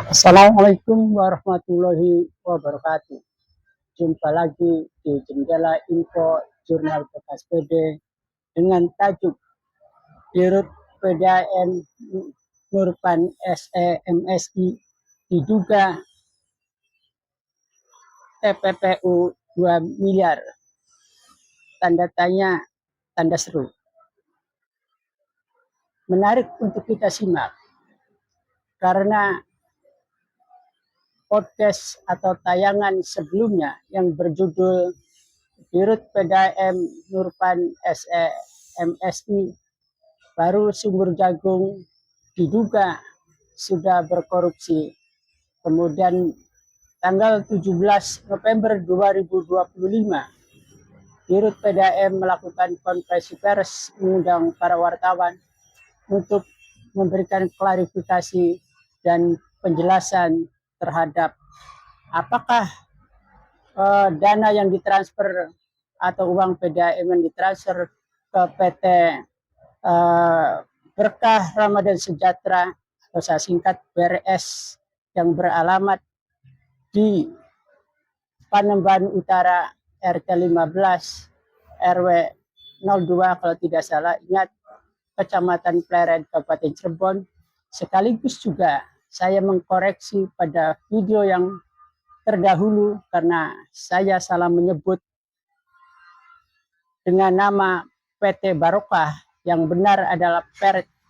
Assalamualaikum warahmatullahi wabarakatuh. Jumpa lagi di Jendela Info Jurnal Bekas PD dengan tajuk Dirut PDAM Nurpan SEMSI diduga TPPU 2 miliar. Tanda tanya, tanda seru. Menarik untuk kita simak karena podcast atau tayangan sebelumnya yang berjudul Dirut PDAM Nurpan SEMSI baru sumber jagung diduga sudah berkorupsi. Kemudian tanggal 17 November 2025, Dirut PDAM melakukan konferensi pers mengundang para wartawan untuk memberikan klarifikasi dan penjelasan terhadap apakah dana yang ditransfer atau uang PDAM yang ditransfer ke PT Berkah Ramadan Sejahtera atau saya singkat BRS yang beralamat di Panembahan Utara RT 15 RW 02 kalau tidak salah ingat, Kecamatan Pleret Kabupaten Cirebon. Sekaligus juga saya mengkoreksi pada video yang terdahulu karena saya salah menyebut dengan nama PT Barokah, yang benar adalah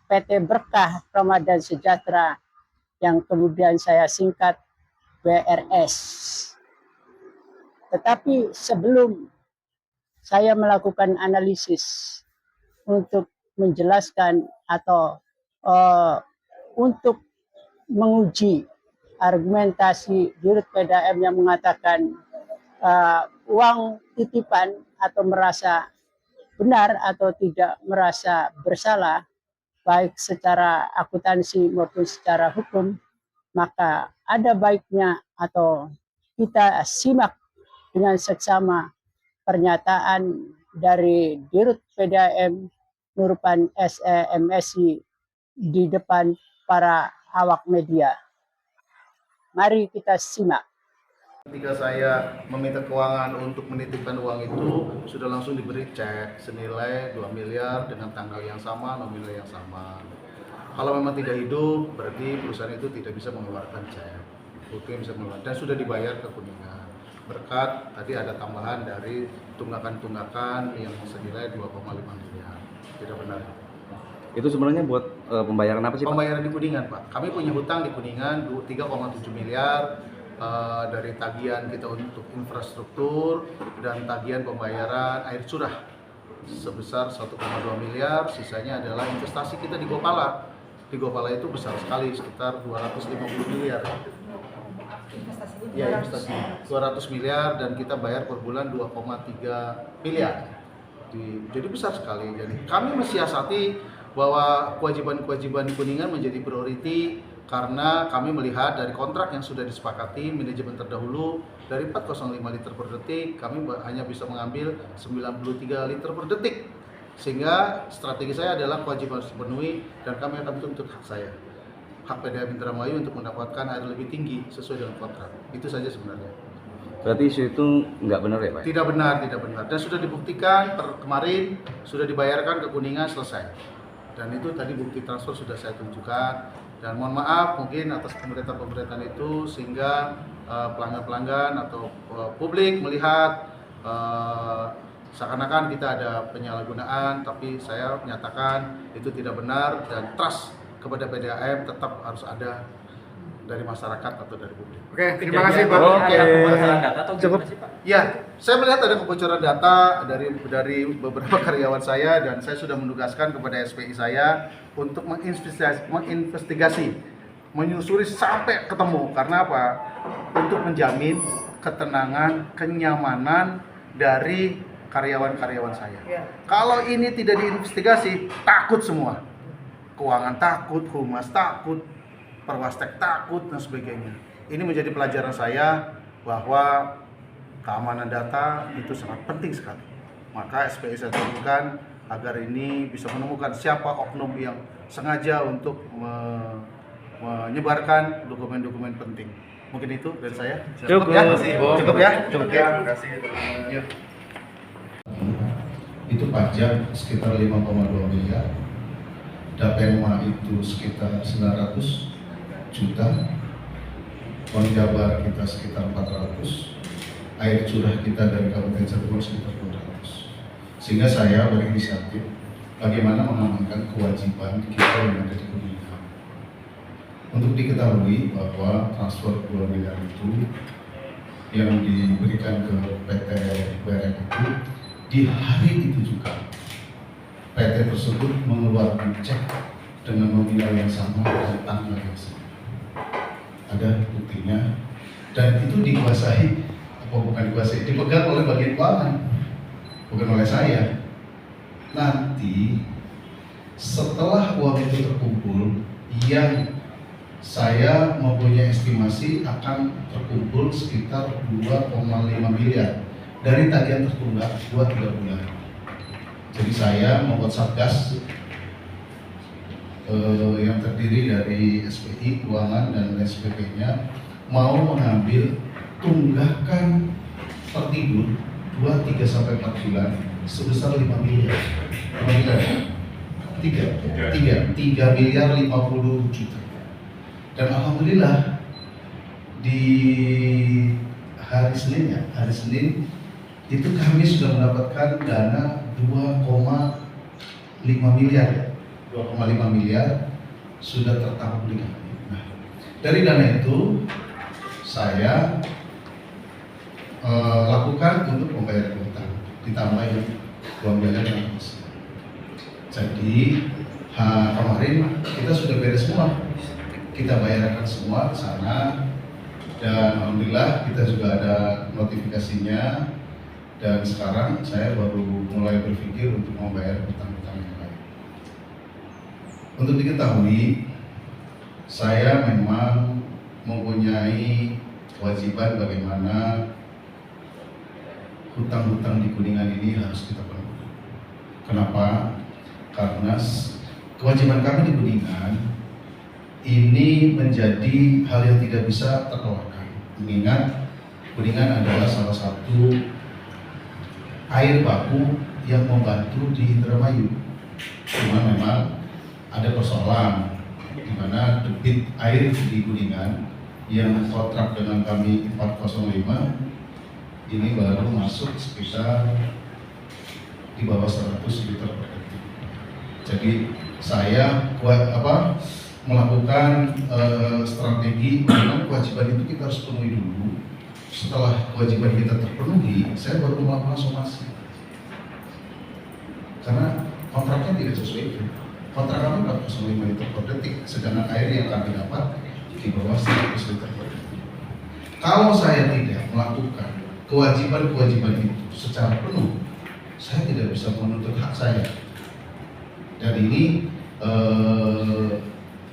PT Berkah Ramadan Sejahtera yang kemudian saya singkat BRS. Tetapi sebelum saya melakukan analisis untuk menjelaskan atau untuk menguji argumentasi Dirut PDAM yang mengatakan uang titipan atau merasa benar atau tidak merasa bersalah, baik secara akuntansi maupun secara hukum, maka ada baiknya atau kita simak dengan seksama pernyataan dari Dirut PDAM Nurpan SEMSI di depan para awak media. Mari kita simak. Ketika saya meminta keuangan untuk menitipkan uang itu, sudah langsung diberi cek senilai 2 miliar dengan tanggal yang sama, nominal yang sama. Kalau memang tidak hidup, berarti perusahaan itu tidak bisa mengeluarkan cek. Bukti bisa mengeluarkan dan sudah dibayar ke Kuningan. Berkat tadi ada tambahan dari tunggakan-tunggakan yang senilai 2,5 miliar. Tidak benar. Itu sebenarnya buat pembayaran apa sih, Pak? Pembayaran di Kuningan, Pak. Kami punya hutang di Kuningan 3,7 miliar. Dari tagihan kita untuk infrastruktur dan tagihan pembayaran air curah sebesar 1,2 miliar, sisanya adalah investasi kita di Gopala. Di Gopala itu besar sekali, sekitar 250 miliar. Ya, investasi 200 miliar dan kita bayar per bulan 2,3 miliar. Jadi besar sekali. Jadi kami mensiasati bahwa kewajiban-kewajiban Kuningan menjadi priority karena kami melihat dari kontrak yang sudah disepakati manajemen terdahulu dari 405 liter per detik kami hanya bisa mengambil 93 liter per detik, sehingga strategi saya adalah kewajiban harus dipenuhi dan kami akan tuntut hak saya, hak PDAM Indramayu untuk mendapatkan air lebih tinggi sesuai dengan kontrak. Itu saja sebenarnya. Berarti isu itu nggak benar ya, Pak? Tidak benar, tidak benar. Dan sudah dibuktikan kemarin sudah dibayarkan ke Kuningan, selesai. Dan itu tadi bukti transfer sudah saya tunjukkan. Dan mohon maaf mungkin atas pemberitaan itu sehingga pelanggan-pelanggan atau publik melihat seakan-akan kita ada penyalahgunaan, tapi saya menyatakan itu tidak benar dan trust kepada PDAM tetap harus ada dari masyarakat atau dari publik. Oke, terima kasih Pak. Oke. Ada kebocoran data atau Cukup. gimana sih Pak? Ya, saya melihat ada kebocoran data dari beberapa karyawan saya dan saya sudah menugaskan kepada SPI saya untuk menginvestigasi, menyusuri sampai ketemu. Karena apa? Untuk menjamin ketenangan, kenyamanan dari karyawan-karyawan saya. Ya. Kalau ini tidak diinvestigasi, takut semua. Keuangan takut, humas takut, perwastek takut dan sebagainya. Ini menjadi pelajaran saya bahwa keamanan data itu sangat penting sekali. Maka SPI saya turunkan agar ini bisa menemukan siapa oknum yang sengaja untuk menyebarkan dokumen-dokumen penting. Mungkin itu dari saya. Cukup. ya? Cukup ya? Cukup ya. Terima kasih. Yuk. Itu pajak sekitar 5,2 miliar, Dapema itu sekitar 900 juta, uang Jabar kita sekitar 400, air curah kita dari Kabupaten Cirebon sekitar 200. Sehingga saya berinisiatif bagaimana mengamankan kewajiban kita yang ada di Kuningan. Untuk diketahui bahwa transfer 2 miliar itu yang diberikan ke PT BRN itu, di hari itu juga PT tersebut mengeluarkan cek dengan nominal yang sama dan tanggal yang sama. Ada buktinya, dan itu dikuasai, bukan dikuasai, dipegang oleh bagian keuangan, bukan oleh saya. Nanti setelah uang itu terkumpul, yang saya mempunyai estimasi akan terkumpul sekitar 2,5 miliar dari tagihan tertunggak 2-3 bulan. Jadi saya membuat satgas yang terdiri dari SPI, keuangan, dan SPP-nya mau mengambil tunggakan tertidur 2-3-4 bulan sebesar 5 miliar. 5 miliar? 3 miliar 50 juta. Dan alhamdulillah di hari Senin itu kami sudah mendapatkan dana 2,5 miliar, 2,5 miliar sudah tertampung di kami. Nah, dari dana itu saya lakukan untuk membayar utang, ditambah yang 2 miliar yang masih. Jadi kemarin kita sudah beres semua, kita bayarkan semua ke sana, dan alhamdulillah kita juga ada notifikasinya. Dan sekarang saya baru mulai berpikir untuk membayar hutang-hutang yang lain. Untuk diketahui, saya memang mempunyai kewajiban bagaimana hutang-hutang di Kuningan ini harus kita penuhi. Kenapa? Karena kewajiban kami di Kuningan ini menjadi hal yang tidak bisa terelakkan. Mengingat Kuningan adalah salah satu air baku yang membantu di Indramayu. Cuma memang ada persoalan di mana debit air di Kuningan yang kontrak dengan kami 405 ini baru masuk sekitar di bawah 100 liter per detik. Jadi saya melakukan strategi memang kewajiban itu kita harus penuhi dulu. Setelah kewajiban kita terpenuhi, saya baru melakukan somasi. Karena kontraknya tidak sesuai itu. Kontrak kami 405 liter per detik, sedangkan air yang kami dapat di bawah 100 liter per detik. Kalau saya tidak melakukan kewajiban-kewajiban itu secara penuh, saya tidak bisa menuntut hak saya. Dan ini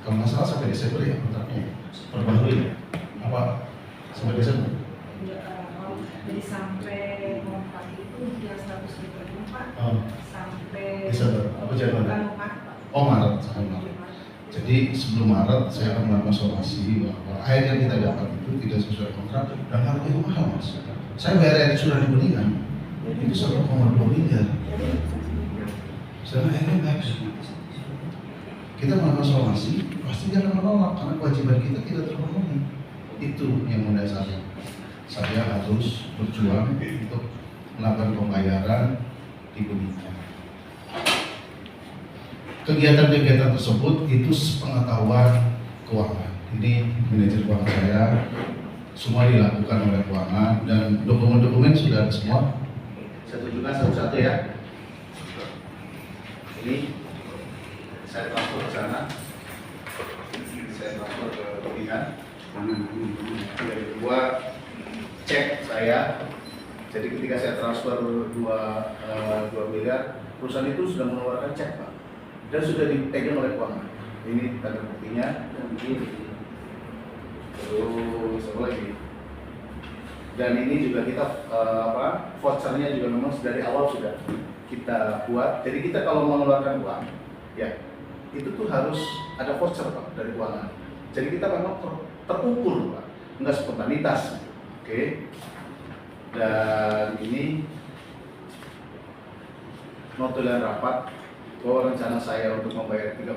kalau nggak salah sampai Desember ya kontraknya, perbarui apa sampai Desember? Jadi sampai kontrak itu dia 100 liter Pak. Sampai Desember apa Januari? Maret. Oh Maret, sampai Maret. Jadi sebelum Maret saya akan melakukan somasi bahwa air yang kita dapat itu tidak sesuai kontrak dan harganya mahal mas. Saya bayar air curah di Kuningan itu 1,2 miliar. Sedangkan airnya bagus. Kita melakukan somasi pasti dia akan menolak karena kewajiban kita tidak terpenuhi. Itu yang mendasari. Saya harus berjuang untuk melakukan pembayaran di Kuningan. Kegiatan-kegiatan tersebut itu sepengetahuan keuangan. Ini manajer keuangan saya, semua dilakukan oleh keuangan dan dokumen-dokumen sudah ada semua. Saya tunjukkan satu-satu ya. Ini saya transfer ke sana, saya transfer ke Kuningan. Yang kedua cek saya. Jadi ketika saya transfer 2 miliar, perusahaan itu sudah mengeluarkan cek Pak, dan sudah dipegang oleh keuangan. Ini tanda buktinya. Terus apa lagi? Dan ini juga kita vouchernya juga memang dari awal sudah kita buat. Jadi kita kalau mengeluarkan uang, ya itu tuh harus ada voucher Pak dari keuangan. Jadi kita memang terukur, Pak, nggak spontanitas. Oke. Dan ini notulen rapat bahwa rencana saya untuk membayar 3,7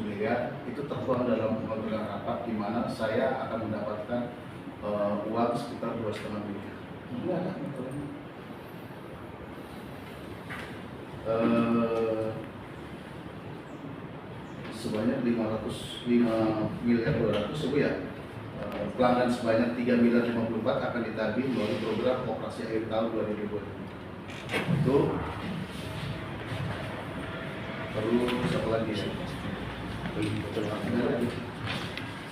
miliar itu tertuang dalam notulen rapat di mana saya akan mendapatkan uang sekitar 2,5 miliar. Ini ada notulennya. Sebanyak 505 miliar 200 ribu ya. Pelanggan sebanyak 3 miliar 54 akan ditagih melalui program operasi akhir tahun 2020. Itu perlu satu lagi ya.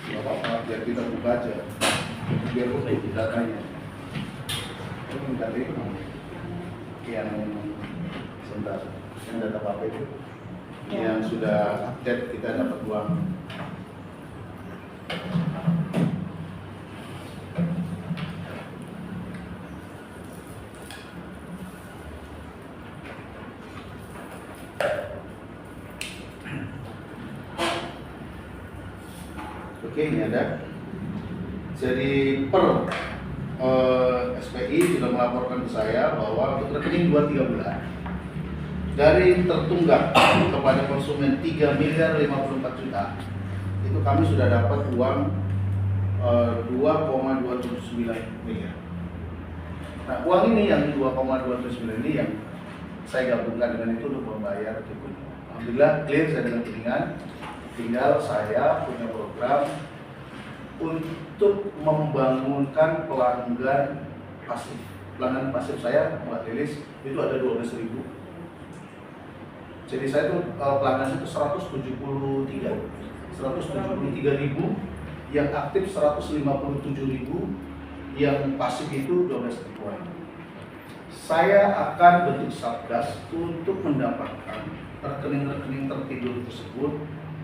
Nggak apa-apa, biar kita buka aja, biar datanya. Itu minta yang sebentar, yang data apa itu? Yang sudah update kita dapat uang. Oke, ini ada. Jadi per SPI sudah melaporkan ke saya bahwa untuk rekening 2-3 bulan dari tertunggak kepada konsumen 3 miliar 54 juta itu kami sudah dapat uang 2,279 miliar. Nah, uang ini yang 2,279 ini yang saya gabungkan dengan itu untuk membayar Kikuning. Alhamdulillah clear saya dengan Kuningan. Tinggal saya punya program untuk membangunkan pelanggan pasif. Pelanggan pasif saya, Mbak Lilis, itu ada 12.000. Jadi saya tuh pelanggan itu 173.000, yang aktif 157.000, yang pasif itu 12.000-an. Saya akan bentuk satgas untuk mendapatkan rekening-rekening tertidur tersebut.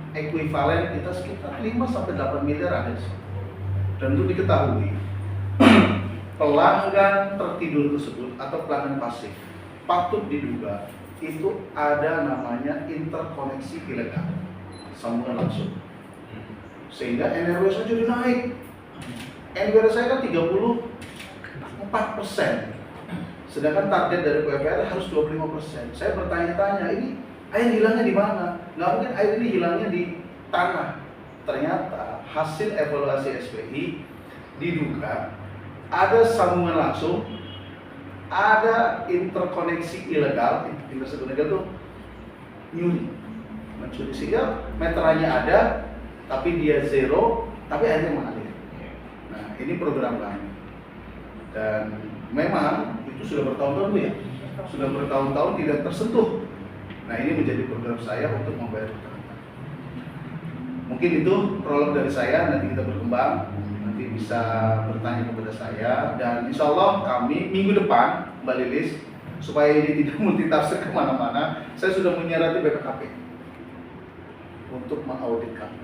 Ekuivalen kita sekitar 5-8 miliar ada di situ. Dan untuk diketahui, pelanggan tertidur tersebut atau pelanggan pasif patut diduga itu ada namanya interkoneksi ilegal, sambungan langsung. Sehingga NRW saya jadi naik. NRW saya kan 34%. Sedangkan target dari PUPR harus 25%. Saya bertanya-tanya, ini air hilangnya di mana? Nggak mungkin air ini hilangnya di tanah. Ternyata hasil evaluasi SPI diduga ada sambungan langsung, ada interkoneksi ilegal. Interkoneksi ilegal itu nyuri, mencuri, sehingga meterannya ada, tapi dia zero, tapi airnya mengalir. Nah, ini program kami. Dan memang itu sudah bertahun-tahun ya, sudah bertahun-tahun tidak tersentuh. Nah, ini menjadi program saya untuk membayar utang. Mungkin itu prolog dari saya, nanti kita berkembang, nanti bisa bertanya kepada saya, dan insya Allah kami minggu depan, Mbak Lilis, supaya ini tidak multitafsir kemana-mana, saya sudah menyerahkan BPKP untuk mengaudit kami,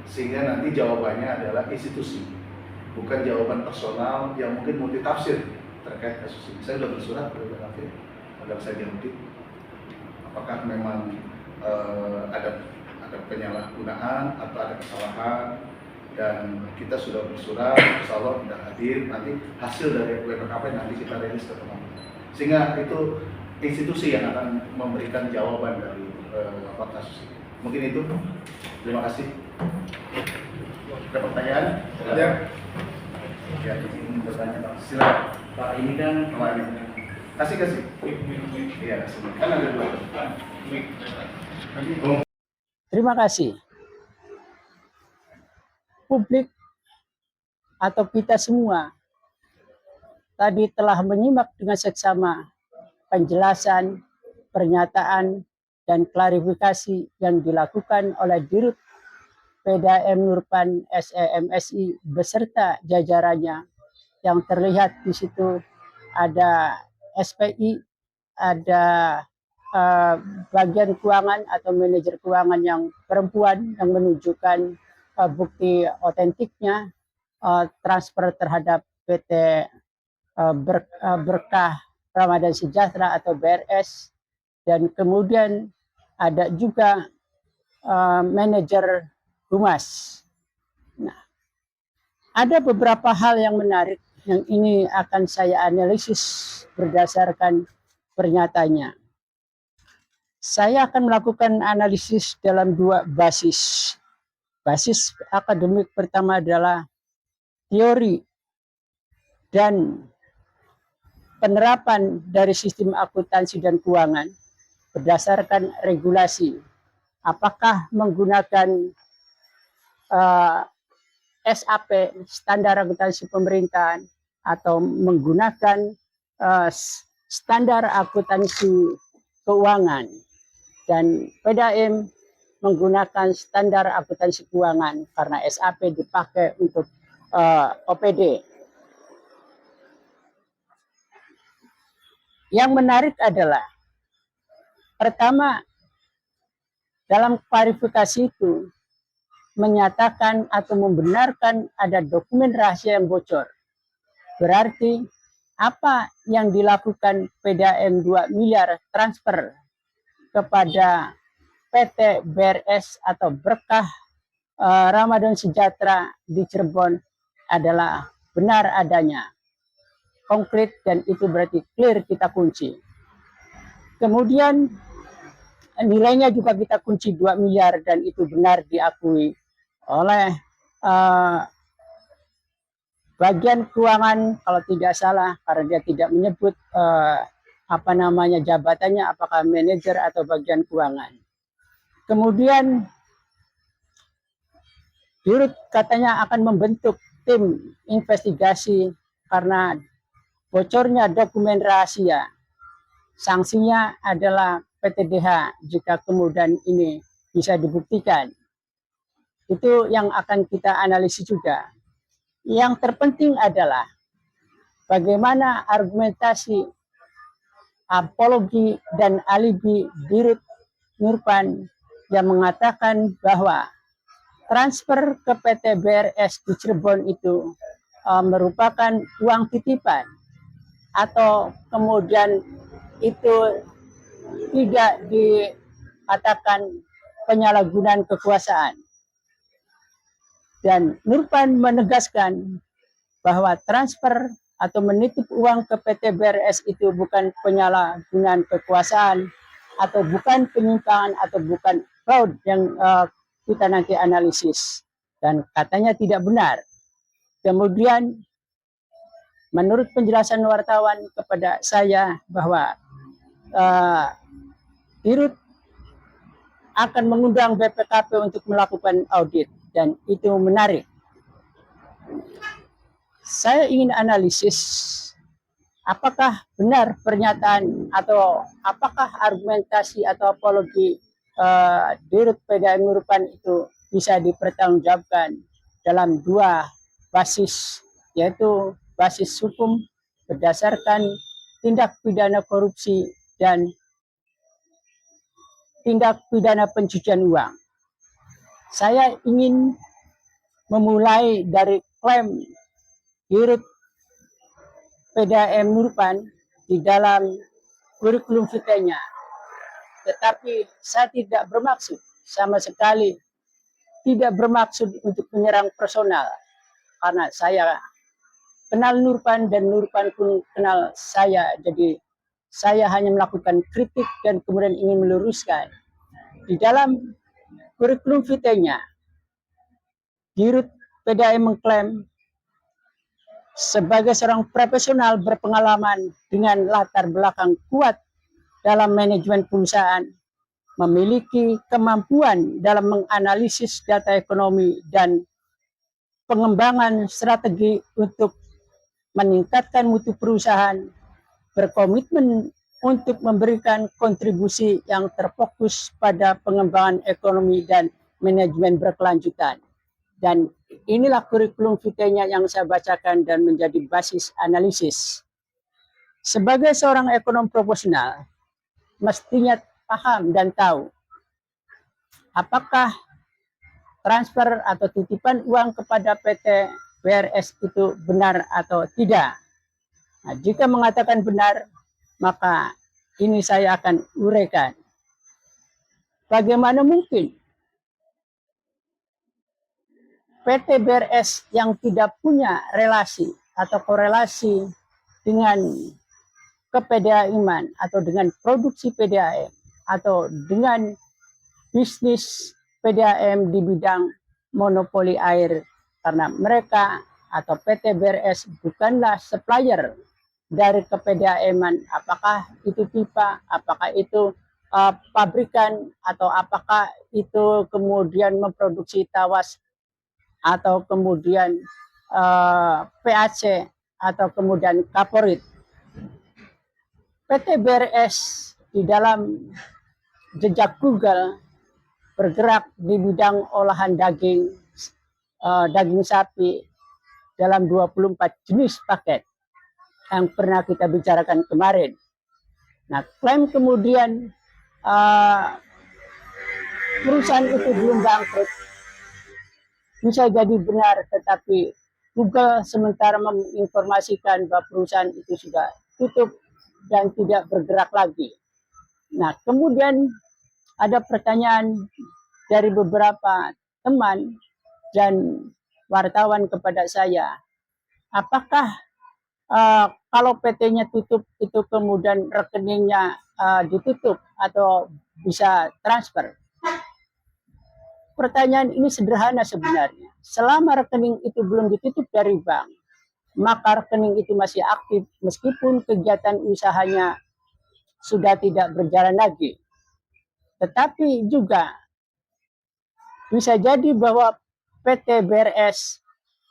sehingga nanti jawabannya adalah institusi, bukan jawaban personal yang mungkin multitafsir terkait kasus ini. Saya sudah bersurat ke BPKP agar saya diaudit. Apakah memang ada penyalahgunaan atau ada kesalahan, dan kita sudah bersurat, insya Allah tidak hadir. Nanti hasil dari BPKP nanti kita rilis ke teman-teman, sehingga itu institusi yang akan memberikan jawaban dari kasus ini. Mungkin itu. Terima kasih. Ada pertanyaan? Ya. Ya, ini bertanya Pak. Silakan. Pak, ini kan kasih. Iya, kasih. Kan ada 2. Terima kasih. Publik atau kita semua tadi telah menyimak dengan seksama penjelasan, pernyataan, dan klarifikasi yang dilakukan oleh Dirut PDAM Nurpan SEMSI beserta jajarannya, yang terlihat di situ ada SPI, ada bagian keuangan atau manajer keuangan yang perempuan yang menunjukkan bukti otentiknya transfer terhadap PT Berkah Ramadan Sejahtera atau BRS, dan kemudian ada juga manajer humas Nah, ada beberapa hal yang menarik yang ini akan saya analisis berdasarkan pernyataannya. Saya akan melakukan analisis dalam dua basis. Basis akademik pertama adalah teori dan penerapan dari sistem akuntansi dan keuangan berdasarkan regulasi. Apakah menggunakan SAP, standar akuntansi pemerintahan, atau menggunakan standar akuntansi keuangan, dan PDAM menggunakan standar akuntansi keuangan karena SAP dipakai untuk OPD. Yang menarik adalah pertama, dalam klarifikasi itu menyatakan atau membenarkan ada dokumen rahasia yang bocor. Berarti apa yang dilakukan PDAM 2 miliar transfer kepada PT BRS atau Berkah Ramadan Sejahtera di Cirebon adalah benar adanya, konkret, dan itu berarti clear, kita kunci. Kemudian nilainya juga kita kunci 2 miliar dan itu benar diakui oleh bagian keuangan kalau tidak salah, karena dia tidak menyebut jabatannya, apakah manajer atau bagian keuangan. Kemudian Dirut katanya akan membentuk tim investigasi karena bocornya dokumen rahasia. Sanksinya adalah PTDH jika kemudian ini bisa dibuktikan. Itu yang akan kita analisis juga. Yang terpenting adalah bagaimana argumentasi, apologi, dan alibi Dirut Nurpan yang mengatakan bahwa transfer ke PT BRS di Cirebon itu merupakan uang titipan atau kemudian itu tidak dikatakan penyalahgunaan kekuasaan. Dan Nurpan menegaskan bahwa transfer atau menitip uang ke PT BRS itu bukan penyalahgunaan kekuasaan atau bukan penyimpangan atau bukan fraud yang kita nanti analisis, dan katanya tidak benar. Kemudian menurut penjelasan wartawan kepada saya bahwa Dirut akan mengundang BPKP untuk melakukan audit, dan itu menarik. Saya ingin analisis apakah benar pernyataan atau apakah argumentasi atau apologi Dirut PDAM Nurpan itu bisa dipertanggungjawabkan dalam dua basis, yaitu basis hukum berdasarkan tindak pidana korupsi dan tindak pidana pencucian uang. Saya ingin memulai dari klaim Dirut PDAM Nurpan di dalam kurikulum vitae-nya. Tetapi saya tidak bermaksud, sama sekali tidak bermaksud untuk menyerang personal, karena saya kenal Nurpan dan Nurpan pun kenal saya. Jadi saya hanya melakukan kritik dan kemudian ingin meluruskan. Di dalam kurikulum vitae-nya, Dirut PDAM mengklaim sebagai seorang profesional berpengalaman dengan latar belakang kuat dalam manajemen perusahaan, memiliki kemampuan dalam menganalisis data ekonomi dan pengembangan strategi untuk meningkatkan mutu perusahaan, berkomitmen untuk memberikan kontribusi yang terfokus pada pengembangan ekonomi dan manajemen berkelanjutan. Dan inilah kurikulum vitae-nya yang saya bacakan dan menjadi basis analisis. Sebagai seorang ekonom profesional, mestinya paham dan tahu apakah transfer atau titipan uang kepada PT BRS itu benar atau tidak. Nah, jika mengatakan benar, maka ini saya akan uraikan. Bagaimana mungkin PT BRS yang tidak punya relasi atau korelasi dengan ke-PDAM atau dengan produksi PDAM atau dengan bisnis PDAM di bidang monopoli air, karena mereka atau PT BRS bukanlah supplier dari ke-PDAM, apakah itu pipa, apakah itu pabrikan, atau apakah itu kemudian memproduksi tawas atau kemudian PAC atau kemudian kaporit. PT BRS di dalam jejak Google bergerak di bidang olahan daging, daging sapi dalam 24 jenis paket yang pernah kita bicarakan kemarin. Nah, klaim kemudian perusahaan itu belum bangkrut bisa jadi benar, tetapi Google sementara menginformasikan bahwa perusahaan itu sudah tutup dan tidak bergerak lagi. Nah, kemudian ada pertanyaan dari beberapa teman dan wartawan kepada saya, apakah kalau PT-nya tutup itu kemudian rekeningnya ditutup atau bisa transfer? Pertanyaan ini sederhana sebenarnya. Selama rekening itu belum ditutup dari bank, maka rekening itu masih aktif meskipun kegiatan usahanya sudah tidak berjalan lagi. Tetapi juga bisa jadi bahwa PT BRS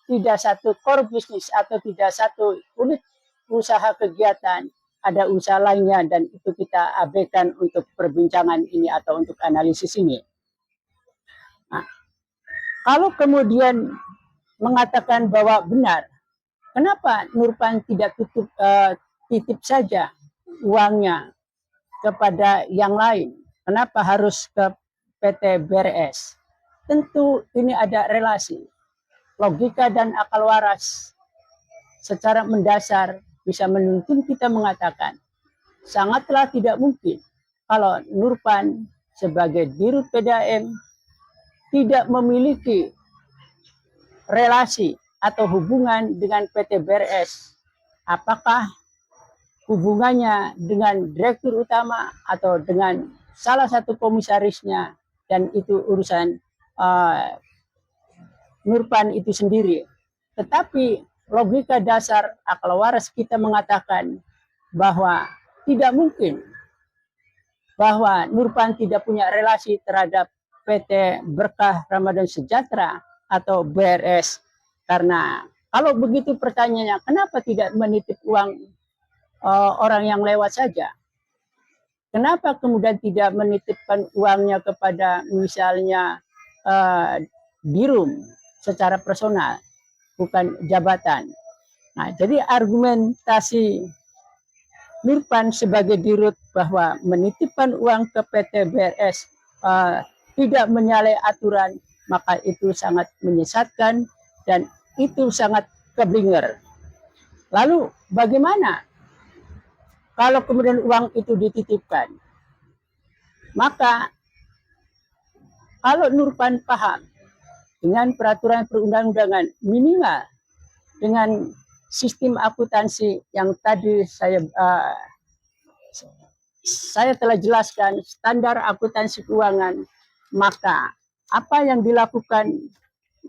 tidak satu core bisnis atau tidak satu unit usaha kegiatan, ada usaha lainnya, dan itu kita abaikan untuk perbincangan ini atau untuk analisis ini. Nah, kalau kemudian mengatakan bahwa benar, kenapa Nurpan tidak titip saja uangnya kepada yang lain? Kenapa harus ke PT BRS? Tentu ini ada relasi. Logika dan akal waras secara mendasar bisa menuntun kita mengatakan sangatlah tidak mungkin kalau Nurpan sebagai dirut PDAM tidak memiliki relasi atau hubungan dengan PT BRS. Apakah hubungannya dengan direktur utama atau dengan salah satu komisarisnya, dan itu urusan Nurpan itu sendiri. Tetapi logika dasar akal waras kita mengatakan bahwa tidak mungkin bahwa Nurpan tidak punya relasi terhadap PT Berkah Ramadan Sejahtera atau BRS. Karena kalau begitu pertanyaannya, kenapa tidak menitip uang orang yang lewat saja? Kenapa kemudian tidak menitipkan uangnya kepada misalnya Dirum secara personal, bukan jabatan? Nah, jadi argumentasi Nurpan sebagai dirut bahwa menitipkan uang ke PT BRS tidak menyalahi aturan, maka itu sangat menyesatkan dan itu sangat keblinger. Lalu bagaimana kalau kemudian uang itu dititipkan? Maka kalau Nurpan paham dengan peraturan perundang-undangan, minimal dengan sistem akuntansi yang tadi saya telah jelaskan, standar akuntansi keuangan, maka apa yang dilakukan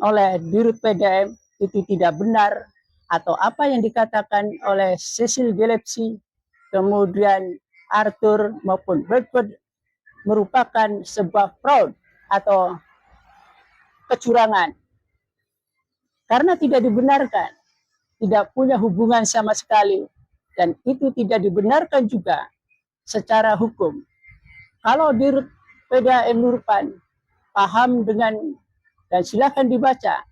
oleh dirut PDAM itu tidak benar, atau apa yang dikatakan oleh Cecil Gillespie, kemudian Arthur maupun Bradford merupakan sebuah fraud atau kecurangan, karena tidak dibenarkan, tidak punya hubungan sama sekali, dan itu tidak dibenarkan juga secara hukum. Kalau dirut PDAM Nurpan paham dengan, dan silakan dibaca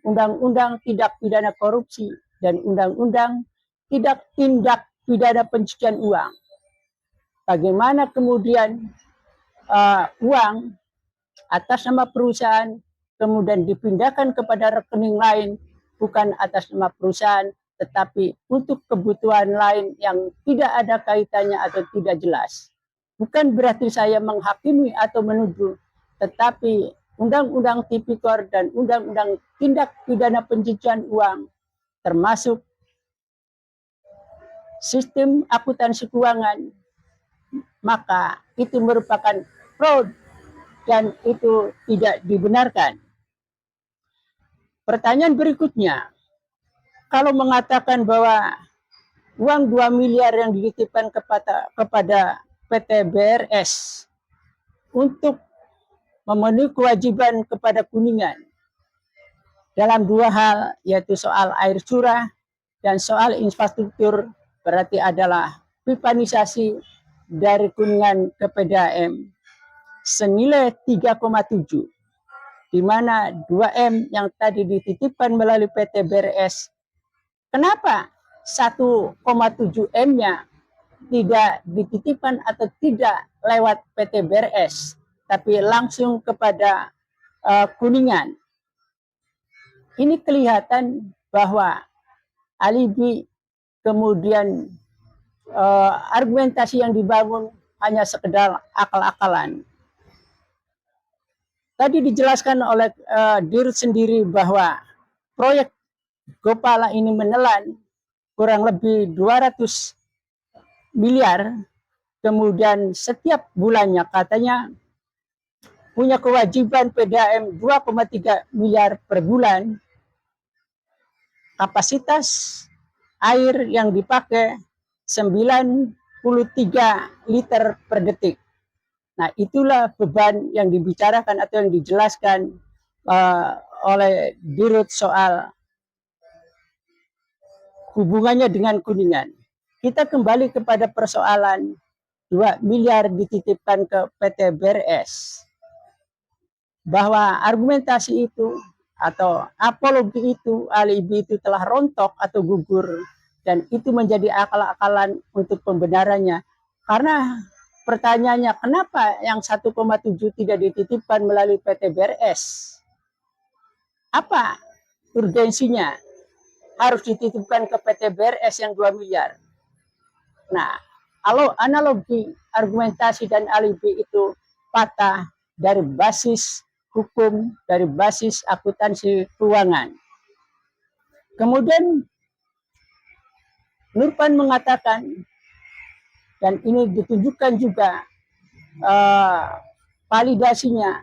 Undang-Undang Tindak Pidana Korupsi dan Undang-Undang Tindak Pidana Pencucian Uang, bagaimana kemudian uang atas nama perusahaan kemudian dipindahkan kepada rekening lain, bukan atas nama perusahaan, tetapi untuk kebutuhan lain yang tidak ada kaitannya atau tidak jelas. Bukan berarti saya menghakimi atau menuduh, tetapi Undang-Undang Tipikor dan Undang-Undang Tindak Pidana Pencucian Uang, termasuk sistem akuntansi keuangan, maka itu merupakan fraud dan itu tidak dibenarkan. Pertanyaan berikutnya, kalau mengatakan bahwa uang 2 miliar yang dititipkan kepada PT BRS untuk memenuhi kewajiban kepada Kuningan dalam 2 hal, yaitu soal air curah dan soal infrastruktur, berarti adalah pipanisasi dari Kuningan ke PDAM senilai 3,7, di mana 2M yang tadi dititipkan melalui PT BRS. Kenapa 1,7M-nya tidak dititipkan atau tidak lewat PT BRS, tapi langsung kepada Kuningan? Ini kelihatan bahwa alibi, kemudian argumentasi yang dibangun hanya sekedar akal-akalan. Tadi dijelaskan oleh Dirut sendiri bahwa proyek Gopala ini menelan kurang lebih 200 miliar, kemudian setiap bulannya katanya punya kewajiban PDAM 2,3 miliar per bulan. Kapasitas air yang dipakai 93 liter per detik. Nah, itulah beban yang dibicarakan atau yang dijelaskan oleh Dirut soal hubungannya dengan Kuningan. Kita kembali kepada persoalan 2 miliar dititipkan ke PT BRS. Bahwa argumentasi itu atau apologi itu, alibi itu telah rontok atau gugur, dan itu menjadi akal-akalan untuk pembenarannya. Karena pertanyaannya, kenapa yang 1,7 tidak dititipkan melalui PT BRS? Apa urgensinya harus dititipkan ke PT BRS yang 2 miliar? Nah, kalau analogi, argumentasi, dan alibi itu patah dari basis hukum, dari basis akuntansi keuangan. Kemudian Nurpan mengatakan, dan ini ditunjukkan juga validasinya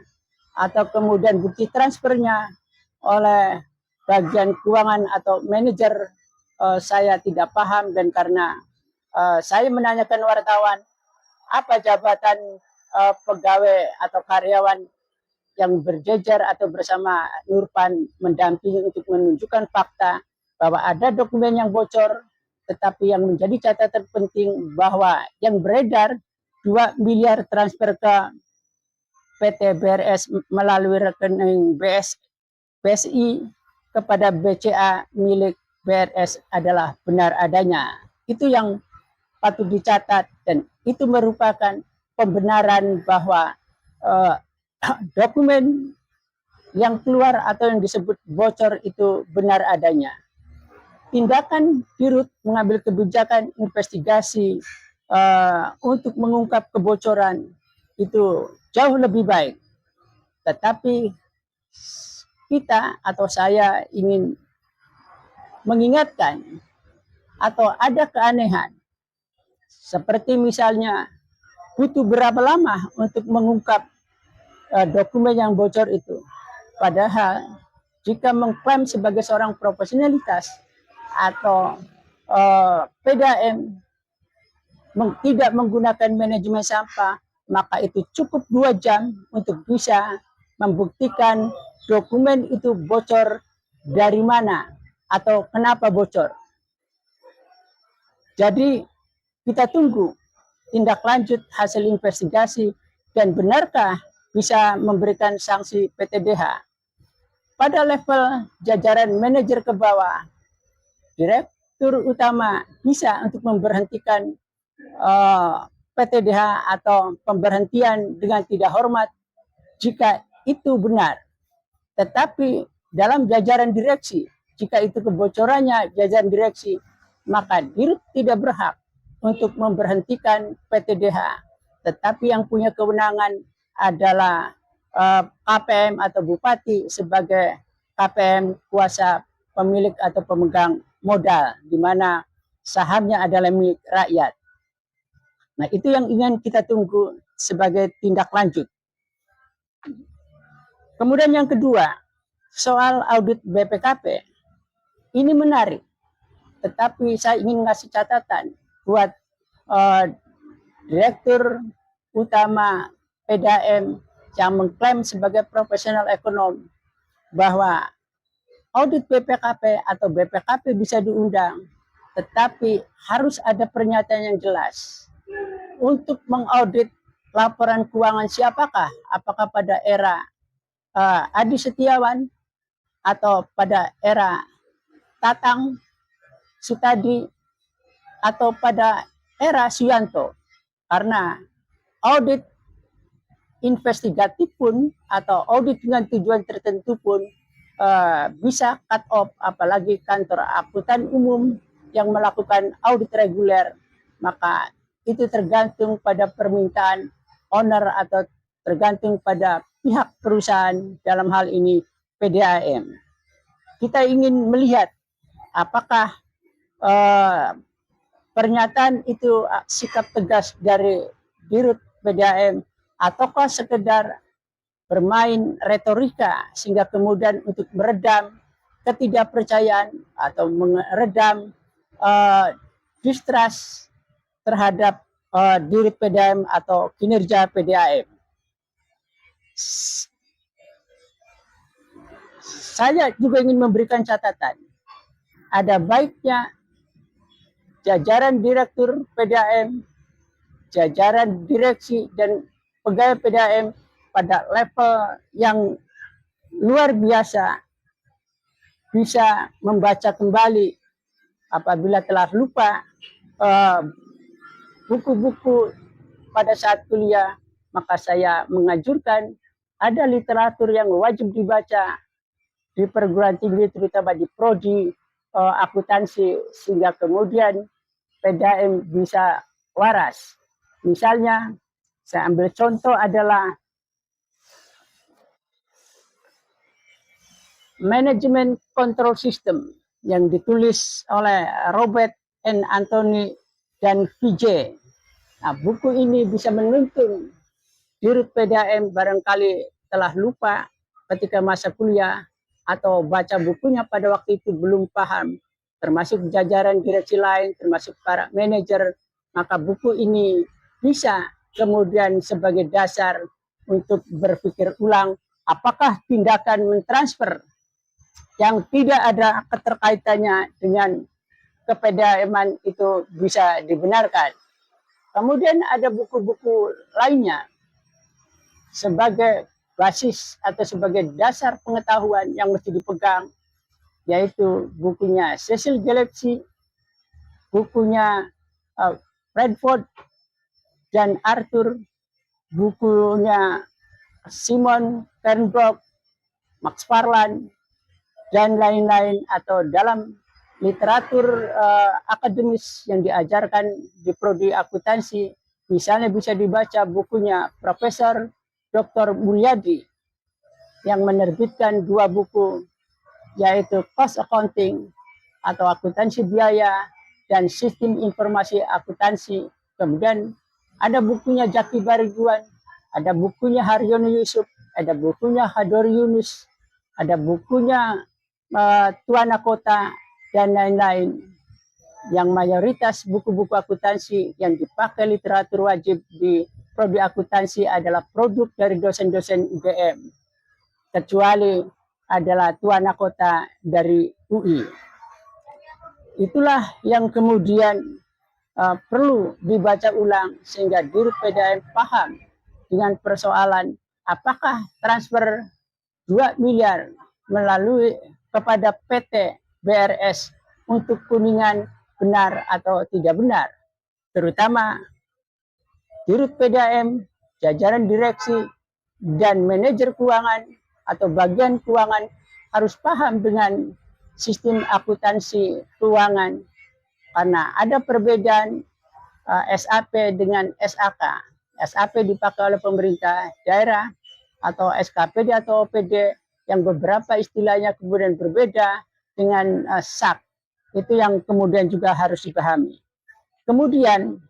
atau kemudian bukti transfernya oleh bagian keuangan atau manajer, saya tidak paham, dan karena saya menanyakan wartawan apa jabatan pegawai atau karyawan yang berjejer atau bersama Nurpan mendampingi untuk menunjukkan fakta bahwa ada dokumen yang bocor, tetapi yang menjadi catatan penting bahwa yang beredar 2 miliar transfer ke PT BRS melalui rekening BSI kepada BCA milik BRS adalah benar adanya. Itu yang patut dicatat, dan itu merupakan pembenaran bahwa dokumen yang keluar atau yang disebut bocor itu benar adanya. Tindakan Dirut mengambil kebijakan investigasi untuk mengungkap kebocoran itu jauh lebih baik. Tetapi kita atau saya ingin mengingatkan atau ada keanehan. Seperti misalnya butuh berapa lama untuk mengungkap dokumen yang bocor itu. Padahal jika mengklaim sebagai seorang profesionalitas atau PDAM tidak menggunakan manajemen sampah, maka itu cukup 2 jam untuk bisa membuktikan dokumen itu bocor dari mana atau kenapa bocor. Jadi kita tunggu tindak lanjut hasil investigasi dan benarkah bisa memberikan sanksi PTDH. Pada level jajaran manajer ke bawah, direktur utama bisa untuk memberhentikan PTDH atau pemberhentian dengan tidak hormat jika itu benar. Tetapi dalam jajaran direksi, jika itu kebocorannya jajaran direksi, maka Dirut tidak berhak untuk memberhentikan PTDH. Tetapi yang punya kewenangan adalah KPM atau bupati sebagai KPM kuasa pemilik atau pemegang modal, di mana sahamnya adalah milik rakyat. Nah, itu yang ingin kita tunggu sebagai tindak lanjut. Kemudian yang kedua, soal audit BPKP. Ini menarik, tetapi saya ingin ngasih catatan buat Direktur Utama PDAM yang mengklaim sebagai profesional ekonom bahwa audit BPKP atau BPKP bisa diundang, tetapi harus ada pernyataan yang jelas. Untuk mengaudit laporan keuangan siapakah? Apakah pada era Adi Setiawan atau pada era Tatang Sutadi atau pada era Suyanto? Karena audit investigatif pun atau audit dengan tujuan tertentu pun bisa cut off, apalagi kantor akuntan umum yang melakukan audit reguler, maka itu tergantung pada permintaan owner atau tergantung pada pihak perusahaan, dalam hal ini PDAM. Kita ingin melihat apakah pernyataan itu sikap tegas dari Dirut PDAM ataukah sekedar bermain retorika sehingga kemudian untuk meredam ketidakpercayaan atau meredam distrust terhadap Dirut PDAM atau kinerja PDAM. Saya juga ingin memberikan catatan. Ada baiknya jajaran direktur PDAM, jajaran direksi dan pegawai PDAM pada level yang luar biasa bisa membaca kembali apabila telah lupa buku-buku pada saat kuliah, maka saya menganjurkan ada literatur yang wajib dibaca di perguruan tinggi, terutama di prodi akuntansi, sehingga kemudian PDAM bisa waras. Misalnya, saya ambil contoh adalah Management Control System yang ditulis oleh Robert N. Anthony dan Vijay. Nah, buku ini bisa menuntun Dirut PDAM barangkali telah lupa ketika masa kuliah atau baca bukunya pada waktu itu belum paham, termasuk jajaran direksi lain, termasuk para manajer, maka buku ini bisa kemudian sebagai dasar untuk berpikir ulang apakah tindakan mentransfer yang tidak ada keterkaitannya dengan kepedaeman itu bisa dibenarkan. Kemudian ada buku-buku lainnya sebagai basis atau sebagai dasar pengetahuan yang mesti dipegang, yaitu bukunya Cecil Gillespie, bukunya Bradford dan Arthur, bukunya Simon Turnbull, Max Farland, dan lain-lain, atau dalam literatur akademis yang diajarkan di prodi akuntansi, misalnya bisa dibaca bukunya Profesor Dr. Mulyadi yang menerbitkan 2 buku, yaitu Cost Accounting atau akuntansi biaya dan Sistem Informasi Akuntansi. Kemudian ada bukunya Jaki Bariguan, ada bukunya Haryono Yusuf, ada bukunya Hador Yunus, ada bukunya Tuana Kota, dan lain-lain. Yang mayoritas buku-buku akuntansi yang dipakai literatur wajib di prodi akuntansi adalah produk dari dosen-dosen UGM, kecuali adalah Tuana Kota dari UI. Itulah yang kemudian perlu dibaca ulang sehingga Dirut PDAM paham dengan persoalan apakah transfer 2 miliar melalui kepada PT BRS untuk Kuningan benar atau tidak benar. Terutama Dirut PDAM, jajaran direksi, dan manajer keuangan atau bagian keuangan harus paham dengan sistem akuntansi keuangan, karena ada perbedaan SAP dengan SAK. SAP dipakai oleh pemerintah daerah, atau SKPD atau OPD yang beberapa istilahnya kemudian berbeda dengan SAK. Itu yang kemudian juga harus dipahami. Kemudian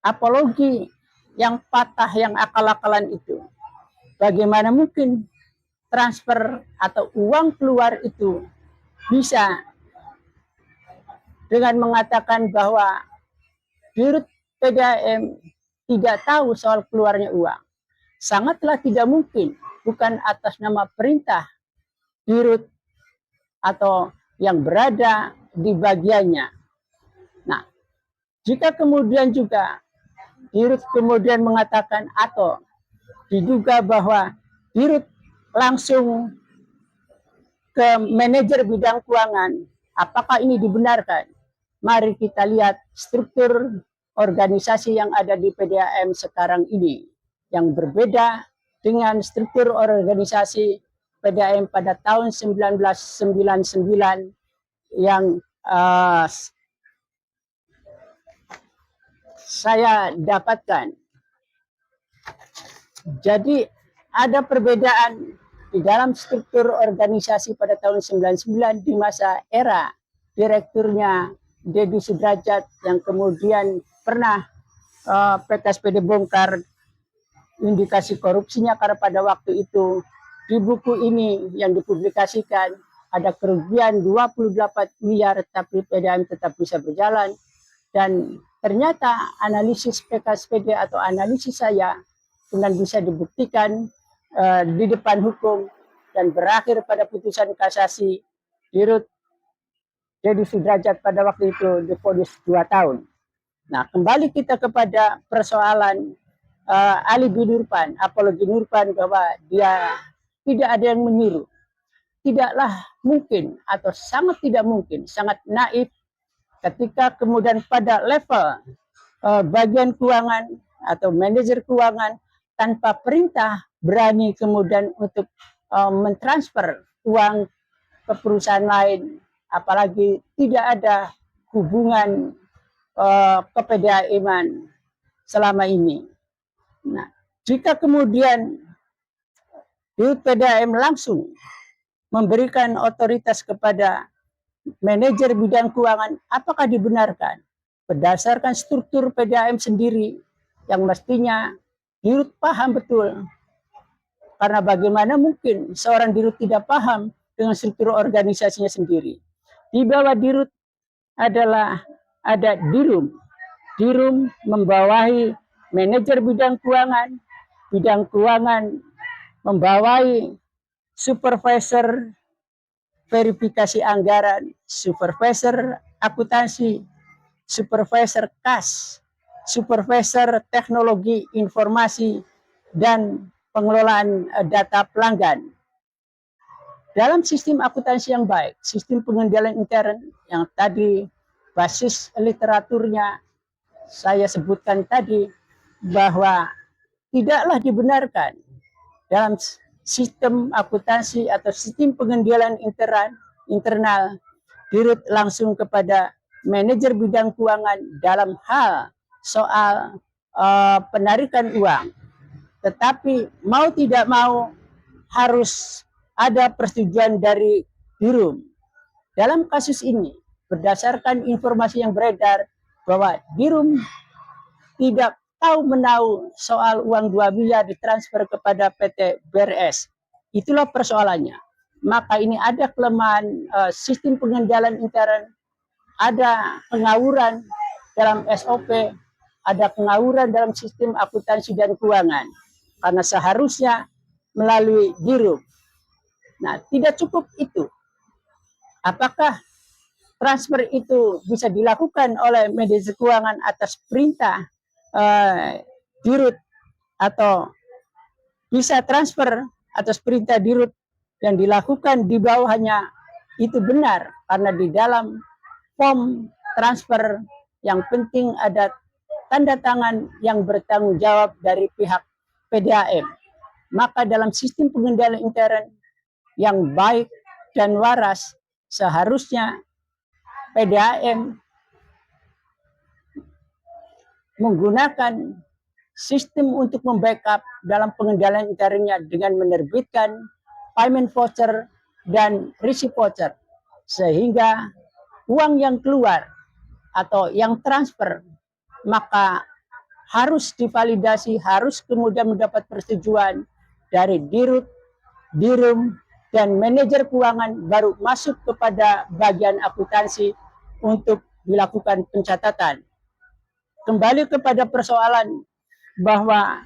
apologi yang patah, yang akal-akalan itu, bagaimana mungkin transfer atau uang keluar itu bisa dengan mengatakan bahwa Dirut PDAM tidak tahu soal keluarnya uang. Sangatlah tidak mungkin, bukan atas nama perintah Dirut atau yang berada di bagiannya. Nah, jika kemudian juga Dirut kemudian mengatakan atau diduga bahwa Dirut langsung ke manajer bidang keuangan, apakah ini dibenarkan? Mari kita lihat struktur organisasi yang ada di PDAM sekarang ini yang berbeda dengan struktur organisasi PDAM pada tahun 1999 yang saya dapatkan. Jadi ada perbedaan di dalam struktur organisasi pada tahun 99 di masa era direkturnya Dedi Sudrajat yang kemudian pernah PKSPD bongkar indikasi korupsinya karena pada waktu itu di buku ini yang dipublikasikan ada kerugian 28 miliar tapi PDAM tetap bisa berjalan, dan ternyata analisis PKSPD atau analisis saya kemudian bisa dibuktikan di depan hukum dan berakhir pada putusan kasasi. Dirut Dedi Sudrajat pada waktu itu divonis 2 tahun. Nah, kembali kita kepada persoalan alibi Nurpan, apologi Nurpan bahwa dia tidak ada yang menyuruh. Tidaklah mungkin atau sangat tidak mungkin, sangat naif ketika kemudian pada level bagian keuangan atau manajer keuangan tanpa perintah berani kemudian untuk mentransfer uang ke perusahaan lain, apalagi tidak ada hubungan ke-PDAM selama ini. Nah, jika kemudian di PDAM langsung memberikan otoritas kepada manajer bidang keuangan, apakah dibenarkan? Berdasarkan struktur PDAM sendiri yang mestinya Dirut paham betul. Karena bagaimana mungkin seorang Dirut tidak paham dengan struktur organisasinya sendiri. Di bawah Dirut adalah ada Dirum. Dirum membawahi manajer bidang keuangan membawahi supervisor verifikasi anggaran, supervisor akuntansi, supervisor kas, supervisor teknologi informasi, dan pengelolaan data pelanggan. Dalam sistem akuntansi yang baik, sistem pengendalian intern yang tadi basis literaturnya saya sebutkan tadi, bahwa tidaklah dibenarkan dalam sistem akuntansi atau sistem pengendalian internal Dirut langsung kepada manajer bidang keuangan dalam hal soal penarikan uang. Tetapi mau tidak mau harus ada persetujuan dari Dirum. Dalam kasus ini, berdasarkan informasi yang beredar bahwa Dirum tidak tahu menahu soal uang 2 miliar ditransfer kepada PT BRS. Itulah persoalannya. Maka ini ada kelemahan sistem pengendalian intern, ada pengawuran dalam SOP, ada pengawuran dalam sistem akuntansi dan keuangan. Karena seharusnya melalui Dirum. Nah, tidak cukup itu. Apakah transfer itu bisa dilakukan oleh manajer keuangan atas perintah Dirut atau bisa transfer atas perintah Dirut yang dilakukan di bawahnya itu benar, karena di dalam form transfer yang penting ada tanda tangan yang bertanggung jawab dari pihak PDAM. Maka dalam sistem pengendalian intern yang baik dan waras, seharusnya PDAM menggunakan sistem untuk membackup dalam pengendalian internnya dengan menerbitkan payment voucher dan receipt voucher, sehingga uang yang keluar atau yang transfer maka harus divalidasi, harus kemudian mendapat persetujuan dari Dirut, Dirum, dan manajer keuangan, baru masuk kepada bagian akuntansi untuk dilakukan pencatatan. Kembali kepada persoalan bahwa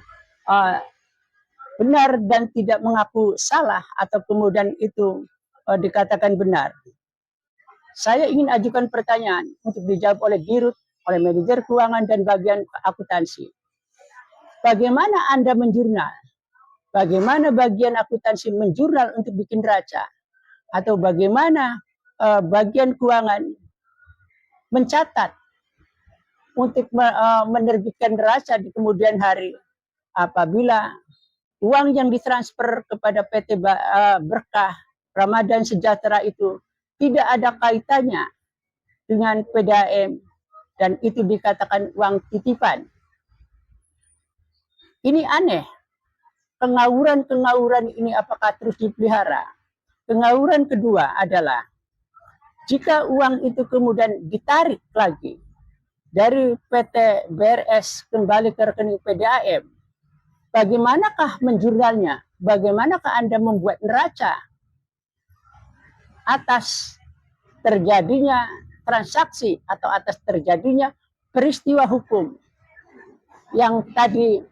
benar dan tidak mengaku salah atau kemudian itu dikatakan benar. Saya ingin ajukan pertanyaan untuk dijawab oleh Dirut, oleh manajer keuangan dan bagian akuntansi. Bagaimana Anda menjurnal? Bagaimana bagian akuntansi menjurnal untuk bikin neraca? Atau bagaimana bagian keuangan mencatat untuk menerbitkan neraca di kemudian hari apabila uang yang ditransfer kepada PT Berkah Ramadan Sejahtera itu tidak ada kaitannya dengan PDAM dan itu dikatakan uang titipan. Ini aneh. Pengawuran ini apakah terus dipelihara? Pengawuran kedua adalah jika uang itu kemudian ditarik lagi dari PT BRS kembali ke rekening PDAM, bagaimanakah menjurnalnya? Bagaimanakah Anda membuat neraca atas terjadinya transaksi atau atas terjadinya peristiwa hukum yang tadi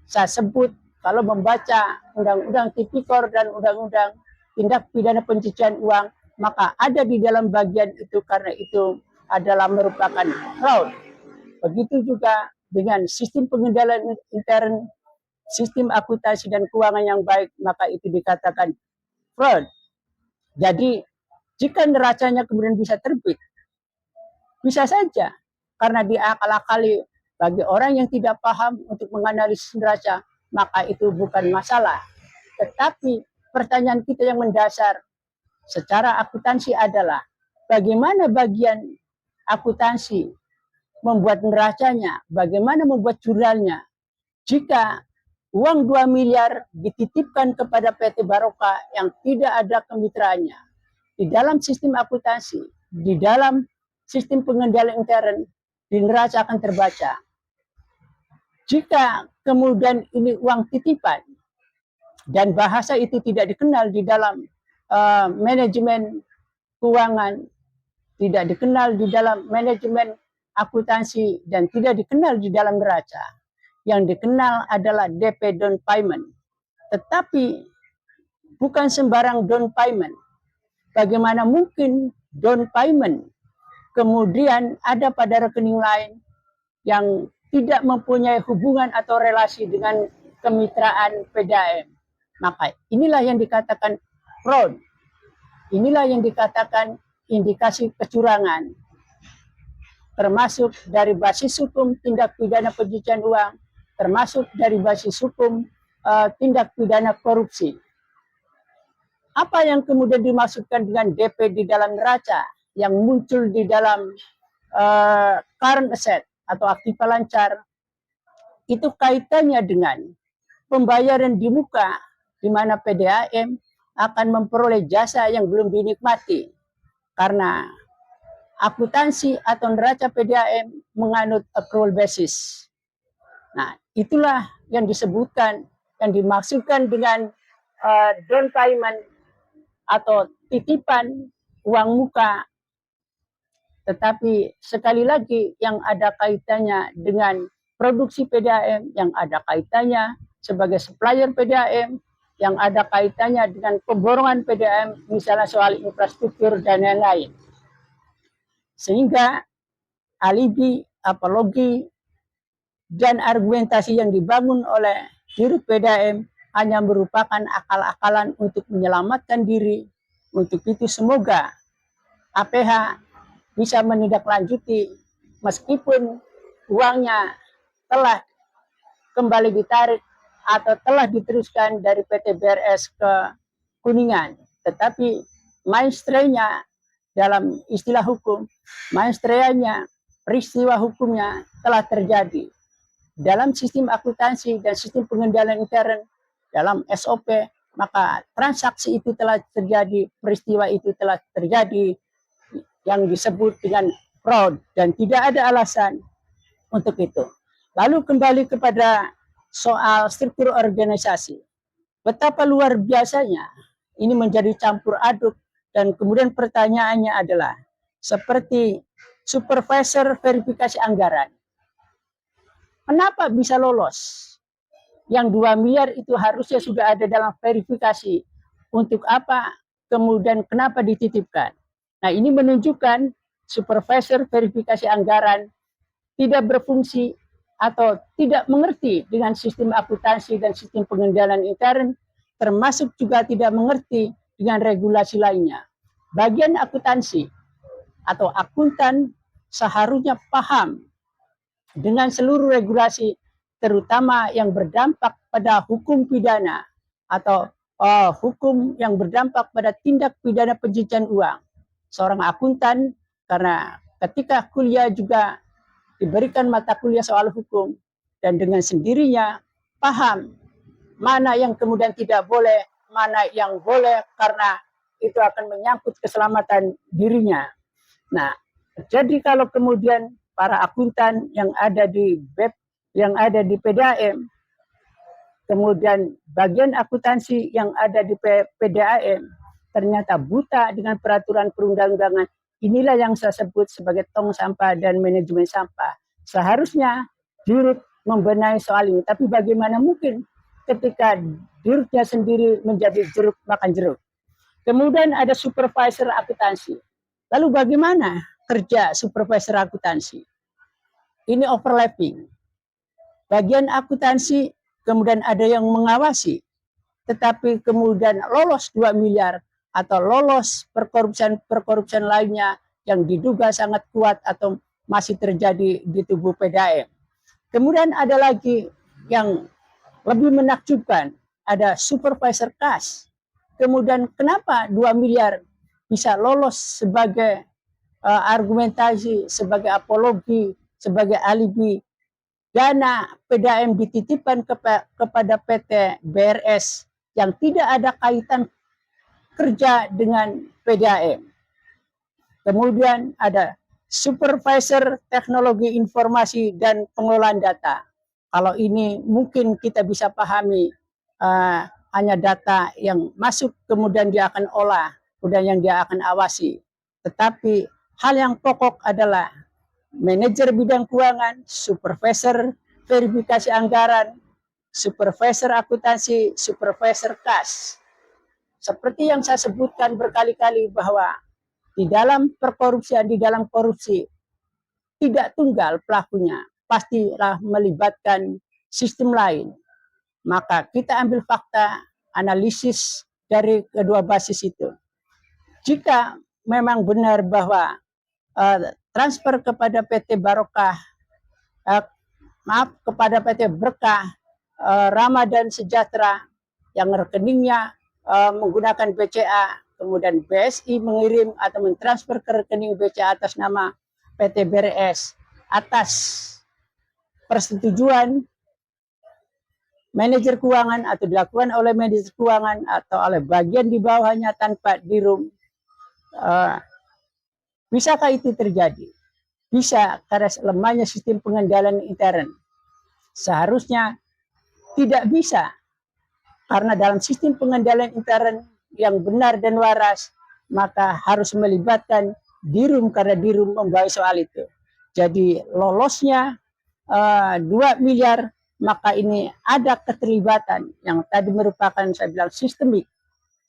saya sebut? Kalau membaca Undang-Undang Tipikor dan Undang-Undang Tindak Pidana Pencucian Uang, maka ada di dalam bagian itu karena itu adalah merupakan fraud. Begitu juga dengan sistem pengendalian intern, sistem akuntansi dan keuangan yang baik, maka itu dikatakan fraud. Jadi jika neracanya kemudian bisa terbit, bisa saja karena diakal-akali bagi orang yang tidak paham untuk menganalisis neraca, maka itu bukan masalah. Tetapi pertanyaan kita yang mendasar secara akuntansi adalah bagaimana bagian akuntansi membuat neracanya, bagaimana membuat jurnalnya. Jika uang 2 miliar dititipkan kepada PT Barokah yang tidak ada kemitraannya, di dalam sistem akuntansi, di dalam sistem pengendalian intern, di neraca akan terbaca. Jika kemudian ini uang titipan dan bahasa itu tidak dikenal di dalam manajemen keuangan, tidak dikenal di dalam manajemen akuntansi, dan tidak dikenal di dalam neraca, yang dikenal adalah DP down payment. Tetapi bukan sembarang down payment. Bagaimana mungkin down payment kemudian ada pada rekening lain yang tidak mempunyai hubungan atau relasi dengan kemitraan PDAM? Maka inilah yang dikatakan fraud. Inilah yang dikatakan indikasi kecurangan. Termasuk dari basis hukum tindak pidana pencucian uang, termasuk dari basis hukum tindak pidana korupsi. Apa yang kemudian dimaksudkan dengan DP di dalam neraca yang muncul di dalam current asset atau aktiva lancar, itu kaitannya dengan pembayaran di muka, di mana PDAM akan memperoleh jasa yang belum dinikmati karena akuntansi atau neraca PDAM menganut accrual basis. Nah, itulah yang disebutkan, yang dimaksudkan dengan down payment atau titipan uang muka. Tetapi sekali lagi yang ada kaitannya dengan produksi PDAM, yang ada kaitannya sebagai supplier PDAM, yang ada kaitannya dengan pemborongan PDAM, misalnya soal infrastruktur dan lain-lain. Sehingga alibi, apologi, dan argumentasi yang dibangun oleh Dirut PDAM hanya merupakan akal-akalan untuk menyelamatkan diri. Untuk itu semoga APH bisa menindaklanjuti meskipun uangnya telah kembali ditarik atau telah diteruskan dari PT BRS ke Kuningan. Tetapi mainstreamnya dalam istilah hukum, mainstreamnya peristiwa hukumnya telah terjadi. dalam sistem akuntansi dan sistem pengendalian intern dalam SOP, maka transaksi itu telah terjadi, peristiwa itu telah terjadi yang disebut dengan fraud dan tidak ada alasan untuk itu. Lalu kembali kepada soal struktur organisasi. Betapa luar biasanya ini menjadi campur aduk dan kemudian pertanyaannya adalah seperti supervisor verifikasi anggaran. Kenapa bisa lolos? Yang 2 miliar itu harusnya sudah ada dalam verifikasi. Untuk apa? Kemudian kenapa dititipkan? Nah, ini menunjukkan supervisor verifikasi anggaran tidak berfungsi atau tidak mengerti dengan sistem akuntansi dan sistem pengendalian intern, termasuk juga tidak mengerti dengan regulasi lainnya. Bagian akuntansi atau akuntan seharusnya paham dengan seluruh regulasi, terutama yang berdampak pada hukum pidana atau hukum yang berdampak pada tindak pidana pencucian uang. Seorang akuntan, karena ketika kuliah juga diberikan mata kuliah soal hukum, dan dengan sendirinya paham mana yang kemudian tidak boleh, mana yang boleh, karena itu akan menyangkut keselamatan dirinya. Nah, jadi kalau kemudian para akuntan yang ada di BEP, yang ada di PDAM, kemudian bagian akuntansi yang ada di PDAM, ternyata buta dengan peraturan perundang-undangan. Inilah yang saya sebut sebagai tong sampah dan manajemen sampah. Seharusnya dirut membenahi soal ini, tapi bagaimana mungkin ketika dirutnya sendiri menjadi jeruk makan jeruk. Kemudian ada supervisor akuntansi. Lalu bagaimana kerja supervisor akuntansi? Ini overlapping. Bagian akuntansi kemudian ada yang mengawasi, tetapi kemudian lolos 2 miliar atau lolos perkorupsian lainnya yang diduga sangat kuat atau masih terjadi di tubuh PDAM. Kemudian ada lagi yang lebih menakjubkan, ada supervisor kas. Kemudian kenapa 2 miliar bisa lolos sebagai argumentasi, sebagai apologi, sebagai alibi? Dana PDAM dititipkan kepada PT BRS yang tidak ada kaitan kerja dengan PDAM. Kemudian ada supervisor teknologi informasi dan pengelolaan data. Kalau ini mungkin kita bisa pahami hanya data yang masuk kemudian dia akan olah, kemudian yang dia akan awasi. Tetapi hal yang pokok adalah manajer bidang keuangan, supervisor verifikasi anggaran, supervisor akuntansi, supervisor kas. Seperti yang saya sebutkan berkali-kali bahwa di dalam perkorupsian, di dalam korupsi, tidak tunggal pelakunya, pastilah melibatkan sistem lain. Maka kita ambil fakta, analisis dari kedua basis itu. Jika memang benar bahwa transfer kepada PT Barokah, kepada PT Berkah, Ramadan Sejahtera yang rekeningnya menggunakan BCA, kemudian BSI mengirim atau mentransfer ke rekening BCA atas nama PT BRS atas persetujuan manajer keuangan atau dilakukan oleh manajer keuangan atau oleh bagian di bawahnya tanpa dirum. Bisakah itu terjadi? Bisa, karena lemahnya sistem pengendalian intern. Seharusnya tidak bisa, karena dalam sistem pengendalian intern yang benar dan waras, maka harus melibatkan dirum karena dirum membahas soal itu. Jadi lolosnya 2 miliar, maka ini ada keterlibatan yang tadi merupakan saya bilang sistemik.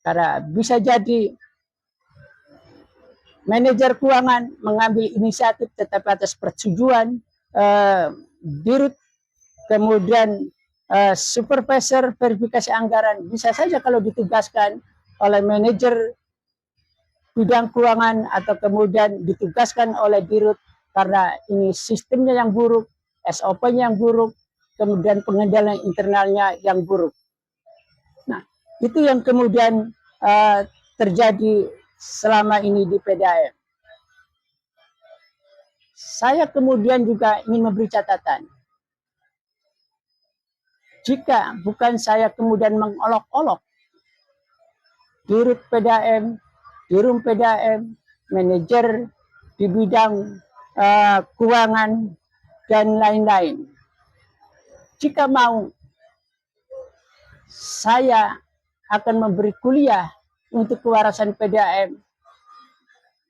Karena bisa jadi manajer keuangan mengambil inisiatif tetapi atas persetujuan dirut, kemudian supervisor verifikasi anggaran bisa saja kalau ditugaskan oleh manajer bidang keuangan atau kemudian ditugaskan oleh dirut karena ini sistemnya yang buruk, SOP-nya yang buruk, kemudian pengendalian internalnya yang buruk. Nah, itu yang kemudian terjadi selama ini di PDAM. Saya kemudian juga ingin memberi catatan. jika bukan saya kemudian mengolok-olok Dirut PDAM, Dirum PDAM, manajer di bidang keuangan dan lain-lain. Jika mau, saya akan memberi kuliah untuk kewarasan PDAM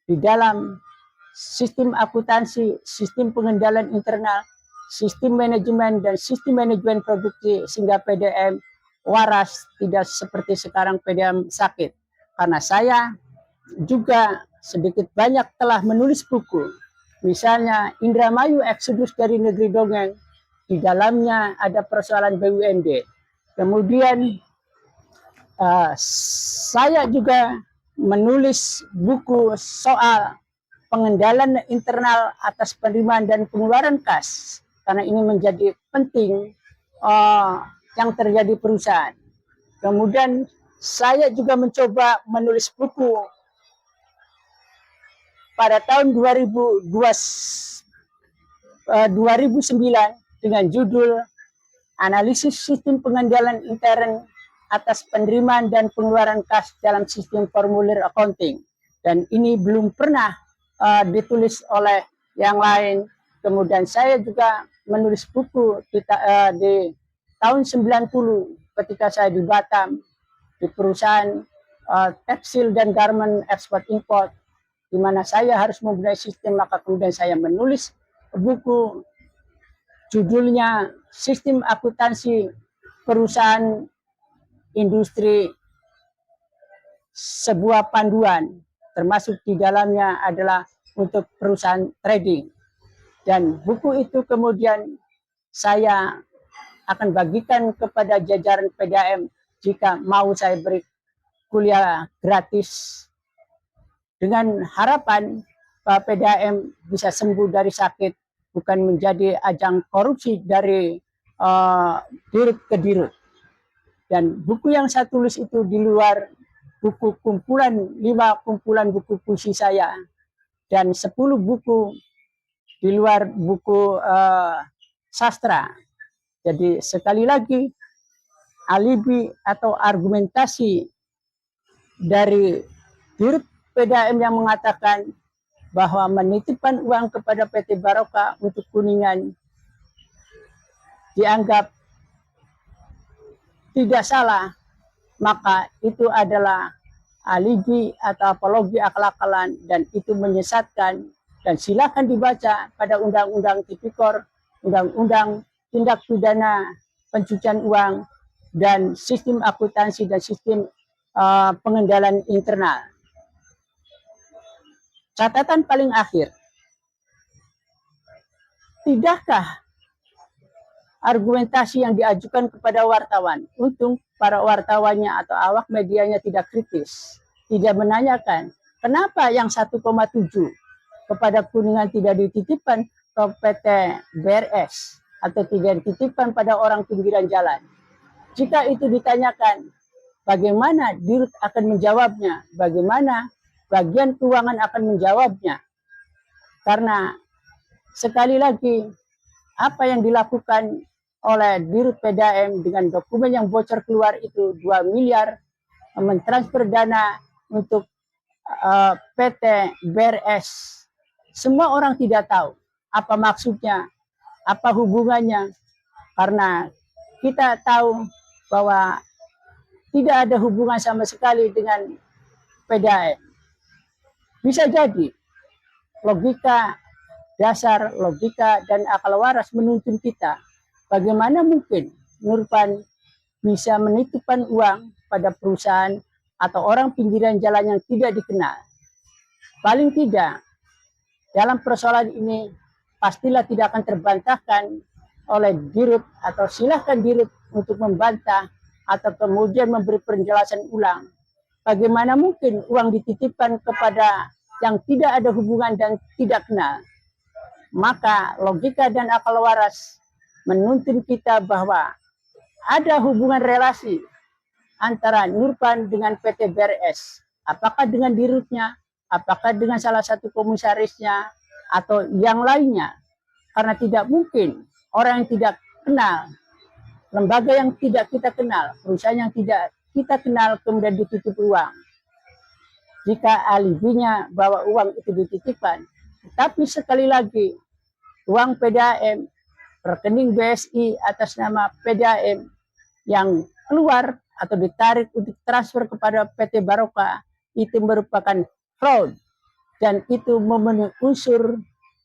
di dalam sistem akuntansi, sistem pengendalian internal, sistem manajemen, dan sistem manajemen produksi, sehingga PDAM waras, tidak seperti sekarang PDAM sakit. Karena saya juga sedikit banyak telah menulis buku, misalnya Indramayu Eksodus dari Negeri Dongeng, di dalamnya ada persoalan BUMD. Kemudian saya juga menulis buku soal pengendalian internal atas penerimaan dan pengeluaran kas, karena ini menjadi penting yang terjadi perusahaan. Kemudian saya juga mencoba menulis buku pada tahun 2009 dengan judul Analisis Sistem Pengendalian Intern atas Penerimaan dan Pengeluaran Kas dalam Sistem Formulir Accounting. Dan ini belum pernah ditulis oleh yang lain. Kemudian saya juga menulis buku di tahun 90 ketika saya di Batam, di perusahaan tekstil dan garment ekspor import, di mana saya harus mempunyai sistem. Maka kemudian saya menulis buku judulnya Sistem Akuntansi Perusahaan Industri, sebuah panduan, termasuk di dalamnya adalah untuk perusahaan trading. Dan buku itu kemudian saya akan bagikan kepada jajaran PDAM jika mau saya beri kuliah gratis, dengan harapan Pak PDAM bisa sembuh dari sakit, bukan menjadi ajang korupsi dari dirut ke dirut. Dan buku yang saya tulis itu di luar buku kumpulan, 5 kumpulan buku puisi saya, dan 10 buku di luar buku sastra. Jadi sekali lagi, alibi atau argumentasi dari dirut PDAM yang mengatakan bahwa menitipkan uang kepada PT Barokah untuk Kuningan dianggap tidak salah, maka itu adalah alibi atau apologi akal-akalan, dan itu menyesatkan. Dan silakan dibaca pada Undang-Undang Tipikor, Undang-Undang Tindak Pidana Pencucian Uang, dan sistem akuntansi dan sistem pengendalian internal. Catatan paling akhir, tidakkah argumentasi yang diajukan kepada wartawan, untung para wartawannya atau awak medianya tidak kritis, tidak menanyakan kenapa yang 1,7 kepada Kuningan tidak dititipkan ke PT BRS atau tidak dititipkan pada orang pinggiran jalan. Jika itu ditanyakan, bagaimana dirut akan menjawabnya, bagaimana bagian keuangan akan menjawabnya. Karena sekali lagi, apa yang dilakukan oleh dirut PDAM dengan dokumen yang bocor keluar itu 2 miliar mentransfer dana untuk PT BRS. Semua orang tidak tahu apa maksudnya, apa hubungannya, karena kita tahu bahwa tidak ada hubungan sama sekali dengan PDAM. Bisa jadi logika dasar, logika dan akal waras menuntun kita, bagaimana mungkin Nurpan bisa menitipkan uang pada perusahaan atau orang pinggiran jalan yang tidak dikenal. Paling tidak, dalam persoalan ini pastilah tidak akan terbantahkan oleh dirut, atau silahkan dirut untuk membantah atau kemudian memberi penjelasan ulang. Bagaimana mungkin uang dititipkan kepada yang tidak ada hubungan dan tidak kenal? Maka logika dan akal waras menuntun kita bahwa ada hubungan relasi antara Nurpan dengan PT BRS. Apakah dengan dirutnya, apakah dengan salah satu komisarisnya, atau yang lainnya. Karena tidak mungkin orang yang tidak kenal lembaga yang tidak kita kenal, perusahaan yang tidak kita kenal kemudian dititip uang. Jika alibinya bahwa uang itu dititipkan, tapi sekali lagi uang PDAM, rekening BSI atas nama PDAM yang keluar atau ditarik untuk transfer kepada PT Barokah itu merupakan fraud dan itu memenuhi unsur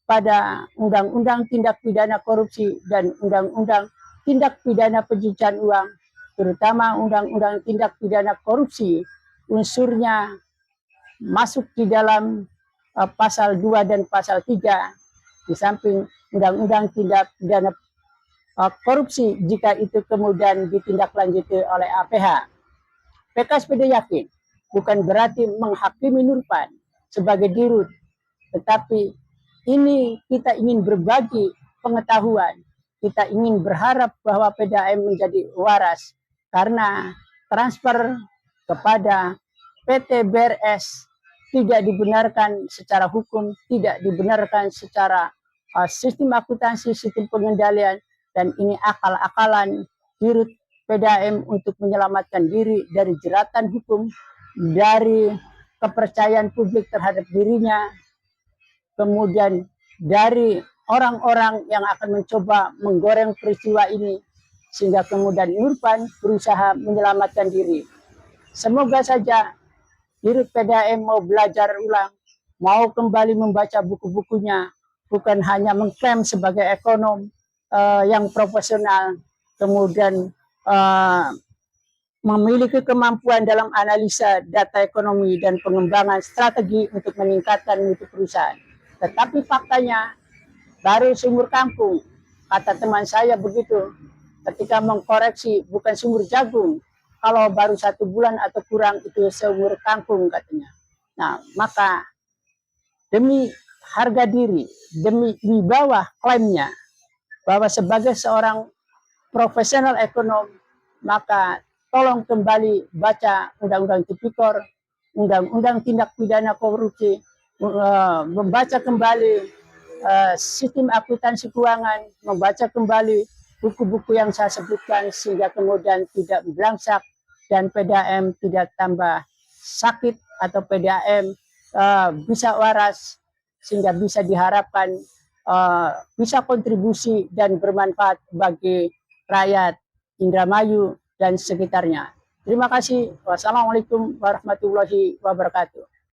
pada Undang-Undang Tindak Pidana Korupsi dan Undang-Undang Tindak Pidana Pencucian Uang, terutama Undang-Undang Tindak Pidana Korupsi, unsurnya masuk di dalam pasal 2 dan pasal 3 di samping Undang-Undang Tindak Pidana Korupsi jika itu kemudian ditindaklanjuti oleh APH. PKSPD yakin bukan berarti menghakimi Nurpan sebagai dirut, tetapi ini kita ingin berbagi pengetahuan, kita ingin berharap bahwa PDAM menjadi waras karena transfer kepada PT BRS tidak dibenarkan secara hukum, tidak dibenarkan secara sistem akuntansi, sistem pengendalian, dan ini akal-akalan dirut PDAM untuk menyelamatkan diri dari jeratan hukum, dari kepercayaan publik terhadap dirinya, kemudian dari orang-orang yang akan mencoba menggoreng peristiwa ini, sehingga kemudian Nurpan berusaha menyelamatkan diri. Semoga saja dirut PDAM mau belajar ulang, mau kembali membaca buku-bukunya, bukan hanya mengklaim sebagai ekonom yang profesional, kemudian memiliki kemampuan dalam analisa data ekonomi dan pengembangan strategi untuk meningkatkan mutu perusahaan. Tetapi faktanya baru seumur kangkung, kata teman saya begitu, ketika mengkoreksi bukan seumur jagung, kalau baru 1 bulan atau kurang itu seumur kangkung katanya. Nah, maka demi harga diri, demi wibawa klaimnya bahwa sebagai seorang profesional ekonom, maka tolong kembali baca Undang-Undang Tipikor, Undang-Undang Tindak Pidana Korupsi, membaca kembali sistem akuntansi keuangan, membaca kembali buku-buku yang saya sebutkan sehingga kemudian tidak belangsak dan PDAM tidak tambah sakit atau PDAM bisa waras sehingga bisa diharapkan bisa kontribusi dan bermanfaat bagi rakyat Indramayu dan sekitarnya. Terima kasih. Wassalamualaikum warahmatullahi wabarakatuh.